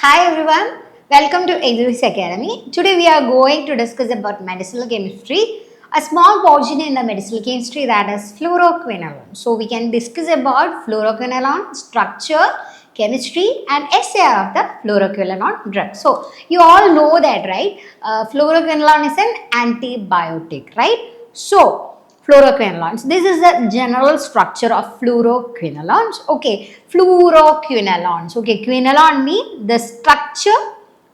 Hi everyone, welcome to Eduwizz Academy. Today we are going to discuss about medicinal chemistry, a small portion in the medicinal chemistry that is fluoroquinolone. So we can discuss about fluoroquinolone structure, chemistry and SAR of the fluoroquinolone drug. So you all know that, right? Fluoroquinolone is an antibiotic, right? So fluoroquinolones. This is the general structure of fluoroquinolones. Okay, fluoroquinolones. Okay, quinolone means the structure,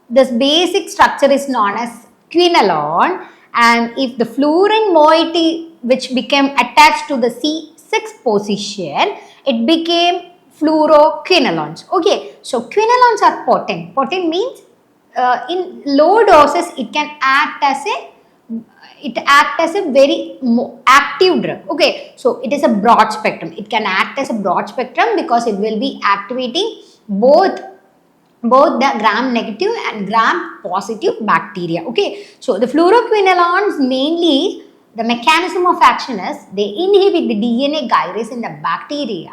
this basic structure is known as quinolone, and if the fluorine moiety which became attached to the C6 position, it became fluoroquinolones. Okay, so quinolones are potent. Potent means in low doses it can act as a very active drug. Okay, so it is a broad spectrum. It can act as a broad spectrum because it will be activating both the gram negative and gram positive bacteria. Okay, so the fluoroquinolones, mainly the mechanism of action is they inhibit the DNA gyrase in the bacteria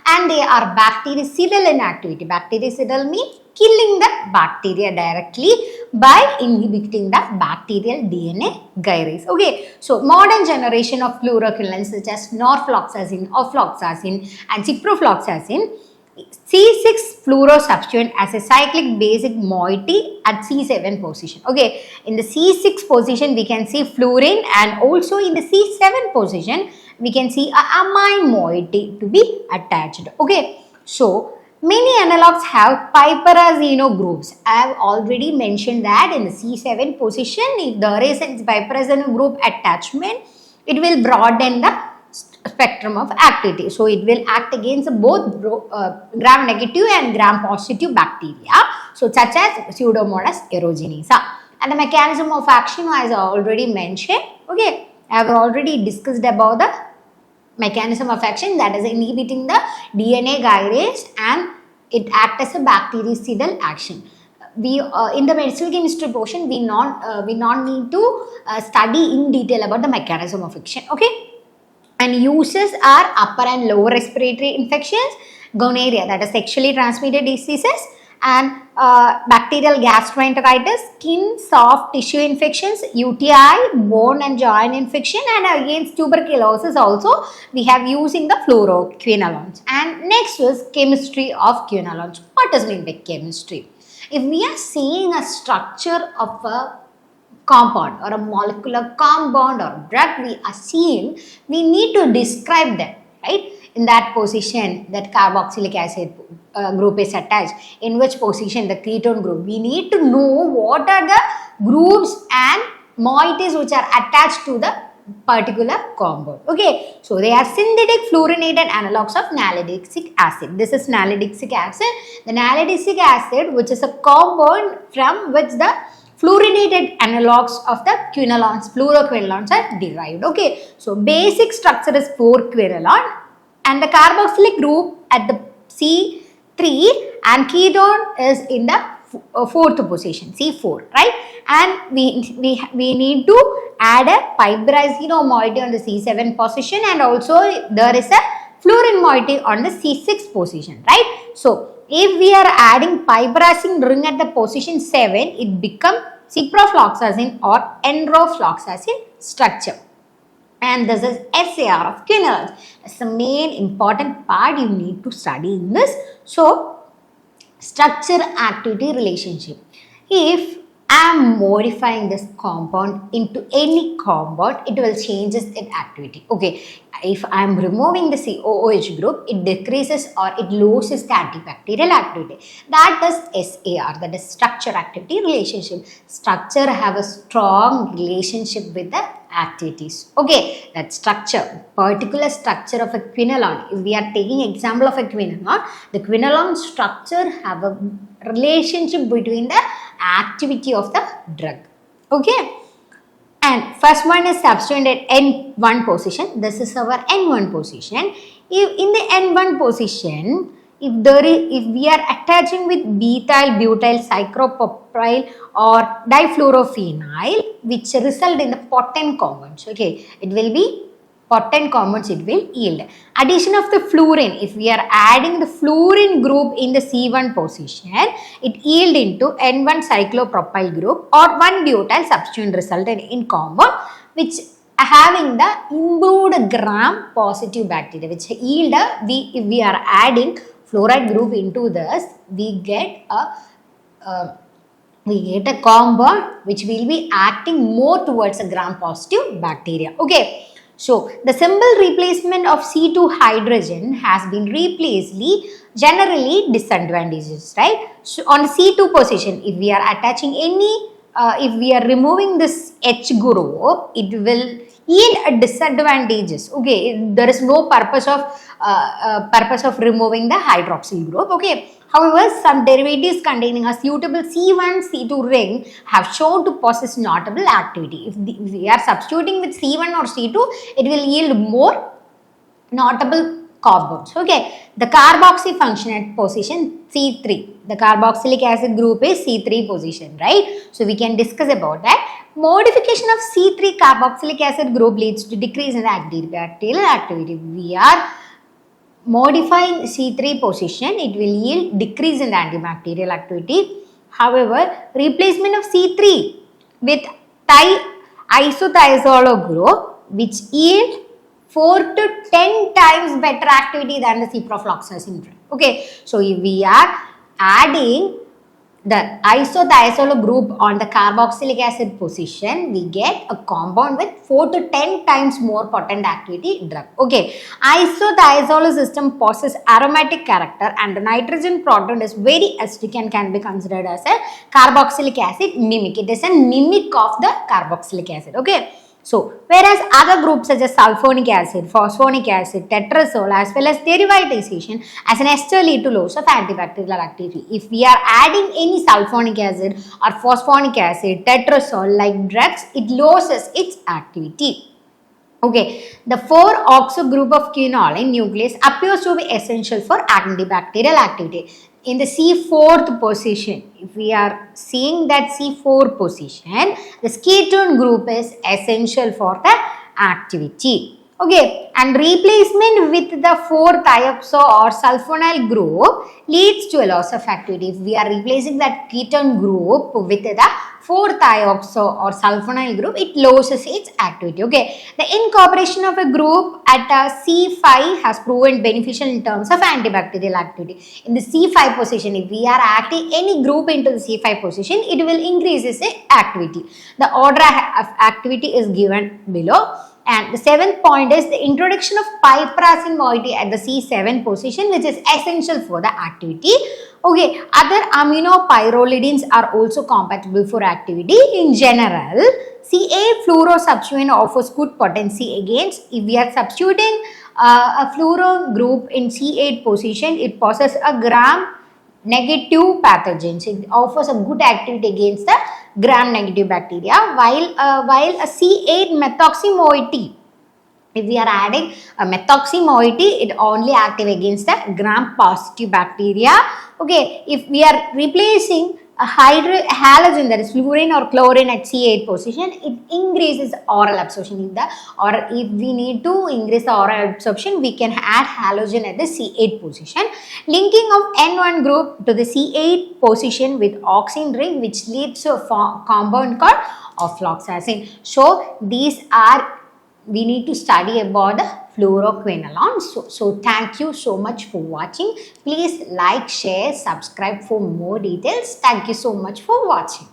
and they are bactericidal in activity. Bactericidal means killing the bacteria directly by inhibiting the bacterial DNA gyrase. Okay, so modern generation of fluoroquinolones such as norfloxacin, ofloxacin and ciprofloxacin, C6 fluoro substituent as a cyclic basic moiety at C7 position. Okay, in the C6 position we can see fluorine, and also in the C7 position we can see a amine moiety to be attached. Okay, so many analogs have piperazino groups. I have already mentioned that in the C7 position, if there is a piperazino group attachment, it will broaden the spectrum of activity. So it will act against both gram negative and gram positive bacteria, so such as Pseudomonas aeruginosa. And the mechanism of action as I already mentioned. Okay, I have already discussed about the mechanism of action, that is inhibiting the DNA gyrase, and it acts as a bactericidal action. We in the medicinal chemistry portion we not need to study in detail about the mechanism of action. Okay, and uses are upper and lower respiratory infections, gonorrhea, that is sexually transmitted diseases, and bacterial gastroenteritis, skin soft tissue infections, UTI, bone and joint infection, and against tuberculosis also we have using the fluoroquinolones. And next is chemistry of quinolones. What does mean by chemistry? If we are seeing a structure of a compound or a molecular compound or drug we are seeing, we need to describe them, right? In that position that carboxylic acid group is attached, in which position the ketone group, we need to know what are the groups and moieties which are attached to the particular compound. Okay, so they are synthetic fluorinated analogs of nalidixic acid. This is nalidixic acid. The nalidixic acid, which is a compound from which the fluorinated analogs of the quinolones, fluoroquinolones are derived. Okay, so basic structure is 4-quinolone and the carboxylic group at the C3 and ketone is in the fourth position, C4, right? And we need to add a piperazino moiety on the C7 position, and also there is a fluorine moiety on the C6 position, right? So if we are adding piperazine ring at the position 7, it becomes ciprofloxacin or enrofloxacin structure. And this is SAR of quinolones. That's the main important part you need to study in this. So, structure activity relationship. If I am modifying this compound into any compound, it will change its activity. Okay, if I am removing the COOH group, it decreases or it loses the antibacterial activity. That is SAR, that is structure activity relationship. Structure have a strong relationship with the activities. Okay, that structure, particular structure of a quinolone. If we are taking example of a quinolone, the quinolone structure have a relationship between the activity of the drug. Okay, and first one is substituent at N1 position. This is our N1 position. If in the N1 position, if we are attaching with bethyl butyl cyclopropyl or difluorophenyl, which result in the potent compounds. Okay, it will be potent compounds it will yield. Addition of the fluorine, if we are adding the fluorine group in the C1 position, it yield into N1 cyclopropyl group or 1-butyl substituent resulted in compound which having the improved gram positive bacteria, which yield if we are adding fluoride group into this, we get a compound which will be acting more towards a gram positive bacteria. Okay, so the simple replacement of C2 hydrogen has been replaced generally disadvantages, right? So on C2 position, if we are attaching any if we are removing this H group, it will yield a disadvantages. Okay, there is no purpose of removing the hydroxyl group. Okay, however, some derivatives containing a suitable C1 C2 ring have shown to possess notable activity. If we are substituting with C1 or C2, it will yield more notable compounds. Okay, the carboxy function at position C3. The carboxylic acid group is C3 position, right? So we can discuss about that. Modification of C3 carboxylic acid group leads to decrease in the antibacterial activity. We are modifying C3 position, it will yield decrease in the antibacterial activity. However, replacement of C3 with isothiazole group which yield 4 to 10 times better activity than the ciprofloxacin drug. Okay, so if we are adding the isothiazole group on the carboxylic acid position, we get a compound with 4 to 10 times more potent activity drug. Okay, isothiazole system possesses aromatic character and the nitrogen proton is very acidic and can be considered as a carboxylic acid mimic. It is a mimic of the carboxylic acid. Okay. So, whereas other groups such as sulfonic acid, phosphonic acid, tetrazole as well as derivatization as an ester lead to loss of antibacterial activity. If we are adding any sulfonic acid or phosphonic acid, tetrazole like drugs, it loses its activity. Okay, the 4-oxo group of quinoline nucleus appears to be essential for antibacterial activity. In the C4th position, if we are seeing that C4 position, the ketone group is essential for the activity. Okay, and replacement with the 4-thioxo or sulfonyl group leads to a loss of activity. If we are replacing that ketone group with the 4-thioxo or sulfonyl group, it loses its activity. Okay, the incorporation of a group at C5 has proven beneficial in terms of antibacterial activity. In the C5 position, if we are adding any group into the C5 position, it will increase its activity. The order of activity is given below. And the 7th point is the introduction of piperazine moiety at the C7 position, which is essential for the activity. Okay, other aminopyrrolidines are also compatible for activity. In general, C8 fluorosubstituent offers good potency against, if we are substituting a fluoro group in C8 position, it possesses a gram-negative pathogens. It offers a good activity against the gram-negative bacteria, while a C8 methoxy moiety, if we are adding a methoxy moiety, it only active against the gram-positive bacteria. Okay, if we are replacing a halogen, that is fluorine or chlorine at C8 position, it increases oral absorption. If we need to increase the oral absorption, we can add halogen at the C8 position. Linking of N1 group to the C8 position with oxine ring, which leads to a compound called ofloxacin. So these are, we need to study about the fluoroquinolones. So thank you so much for watching. Please like, share, subscribe for more details. Thank you so much for watching.